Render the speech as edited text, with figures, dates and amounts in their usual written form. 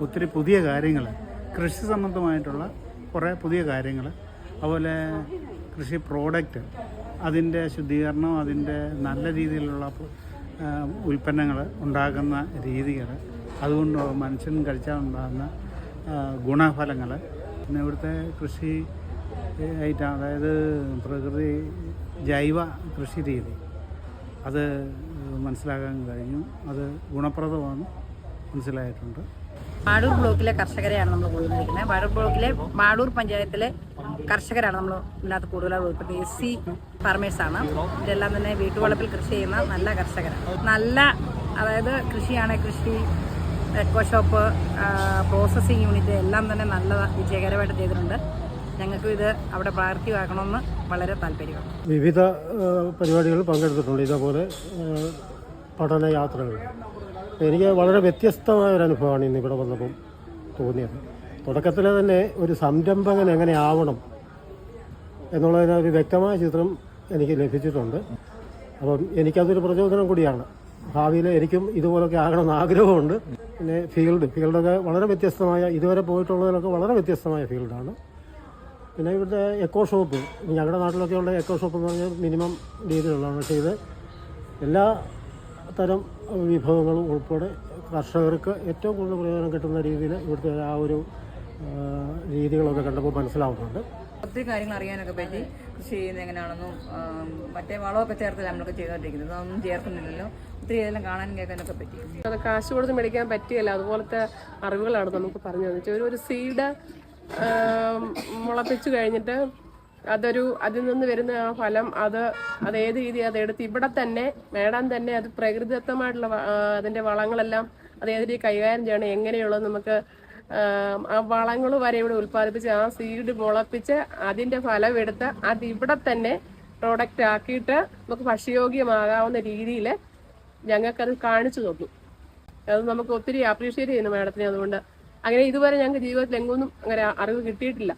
ഒത്തിരി പുതിയ കാര്യങ്ങൾ, കൃഷി സംബന്ധമായിട്ടുള്ള കുറേ പുതിയ കാര്യങ്ങൾ, അതുപോലെ കൃഷി പ്രോഡക്റ്റ്, അതിൻ്റെ ശുദ്ധീകരണം, അതിൻ്റെ നല്ല രീതിയിലുള്ള ഉൽപ്പന്നങ്ങൾ ഉണ്ടാക്കുന്ന രീതികൾ, അതുകൊണ്ട് മനുഷ്യൻ കഴിച്ചാൽ ഉണ്ടാകുന്ന ഗുണഫലങ്ങൾ, പിന്നെ ഇവിടുത്തെ കൃഷി ഐറ്റം, അതായത് പ്രകൃതി ജൈവ കൃഷി രീതി, അത് മനസ്സിലാക്കാൻ കഴിഞ്ഞു. അത് ഗുണപ്രദമാണ്, മനസ്സിലായിട്ടുണ്ട്. മാടൂർ ബ്ലോക്കിലെ കർഷകരെയാണ് നമ്മൾ കൂടുതലിരിക്കുന്നത്. മാടൂർ ബ്ലോക്കിലെ മാടൂർ പഞ്ചായത്തിലെ കർഷകരാണ് നമ്മൾ ഇതിനകത്ത് കൂടുതലായി ഉൾപ്പെടുന്നത്. SC ഫാർമേഴ്സാണ്. ഇതെല്ലാം തന്നെ വീട്ടുവളപ്പിൽ കൃഷി ചെയ്യുന്ന നല്ല കർഷകരാണ്. നല്ല, അതായത് കൃഷി, എക്കോ ഷോപ്പ്, പ്രോസസ്സിങ് യൂണിറ്റ് എല്ലാം തന്നെ നല്ല വിജയകരമായിട്ട് ചെയ്തിട്ടുണ്ട്. ഞങ്ങൾക്ക് ഇത് അവിടെ പ്രാവർത്തികമാക്കണമെന്ന് വളരെ താല്പര്യമാണ്. വിവിധ പരിപാടികളിൽ പങ്കെടുത്തിട്ടുണ്ട്. ഇതേപോലെ പഠനയാത്രകൾ. എനിക്ക് വളരെ വ്യത്യസ്തമായ ഒരു അനുഭവമാണ് ഇന്ന് ഇവിടെ വന്നപ്പം തോന്നിയത്. തുടക്കത്തിൽ തന്നെ ഒരു സംരംഭകൻ എങ്ങനെയാവണം എന്നുള്ളതിന് ഒരു വ്യക്തമായ ചിത്രം എനിക്ക് ലഭിച്ചിട്ടുണ്ട്. അപ്പം എനിക്കതൊരു പ്രചോദനം കൂടിയാണ്. ഭാവിയിൽ എനിക്കും ഇതുപോലൊക്കെ ആകണമെന്ന് ആഗ്രഹമുണ്ട്. പിന്നെ ഫീൽഡൊക്കെ വളരെ വ്യത്യസ്തമായ, ഇതുവരെ പോയിട്ടുള്ളതിലൊക്കെ വളരെ വ്യത്യസ്തമായ ഫീൽഡാണ്. പിന്നെ ഇവിടുത്തെ എക്കോ ഷോപ്പ്, ഞങ്ങളുടെ നാട്ടിലൊക്കെ ഉള്ള എക്കോ ഷോപ്പ് എന്ന് പറഞ്ഞാൽ മിനിമം രീതിയിലുള്ളതാണ്. പക്ഷേ ഇത് എല്ലാ തരം വിഭവങ്ങളും ഉൾപ്പെടെ കർഷകർക്ക് ഏറ്റവും കൂടുതൽ പ്രയോജനം കിട്ടുന്ന രീതിയിൽ ഇവിടുത്തെ ആ ഒരു രീതികളൊക്കെ കണ്ടപ്പോൾ മനസ്സിലാവുന്നുണ്ട്. ഒത്തിരി കാര്യങ്ങൾ അറിയാനൊക്കെ പറ്റി. കൃഷി ചെയ്യുന്നത് എങ്ങനെയാണെന്നും മറ്റേ വളമൊക്കെ ചേർത്ത് നമ്മളൊക്കെ ചെയ്തുകൊണ്ടിരിക്കുന്നത്, അതൊന്നും ചേർക്കുന്നില്ലല്ലോ. ഒത്തിരി ഇതെല്ലാം കാണാനും കേൾക്കാനൊക്കെ പറ്റി. അത് കാശ് കൊടുത്ത് മേടിക്കാൻ പറ്റിയല്ല, അതുപോലത്തെ അറിവുകളാണ് നമുക്ക് പറഞ്ഞു തന്നിട്ട്. ഒരു സീഡ് മുളപ്പിച്ച് കഴിഞ്ഞിട്ട് അതിൽ നിന്ന് വരുന്ന ആ ഫലം അത് ഏത് രീതി അതെടുത്ത് ഇവിടെ തന്നെ നേടാൻ തന്നെ അത് പ്രകൃതിദത്തമായിട്ടുള്ള അതിൻ്റെ വളങ്ങളെല്ലാം അത് ഏത് രീതി കൈകാര്യം ചെയ്യണം, എങ്ങനെയുള്ളത് നമുക്ക് ആ വളങ്ങൾ വരെ ഇവിടെ ഉൽപ്പാദിപ്പിച്ച് ആ സീഡ് മുളപ്പിച്ച് അതിൻ്റെ ഫലം എടുത്ത് അത് ഇവിടെ തന്നെ പ്രോഡക്റ്റ് ആക്കിയിട്ട് നമുക്ക് ഭക്ഷ്യയോഗ്യമാകാവുന്ന രീതിയിൽ ഞങ്ങൾക്കത് കാണിച്ചു തന്നു. അത് നമുക്ക് ഒത്തിരി അപ്രീഷിയേറ്റ് ചെയ്യുന്നു മാഡത്തിനെ. അതുകൊണ്ട് അങ്ങനെ ഇതുവരെ ഞങ്ങൾക്ക് ജീവിതത്തിൽ എങ്ങൊന്നും അങ്ങനെ അറിവ് കിട്ടിയിട്ടില്ല.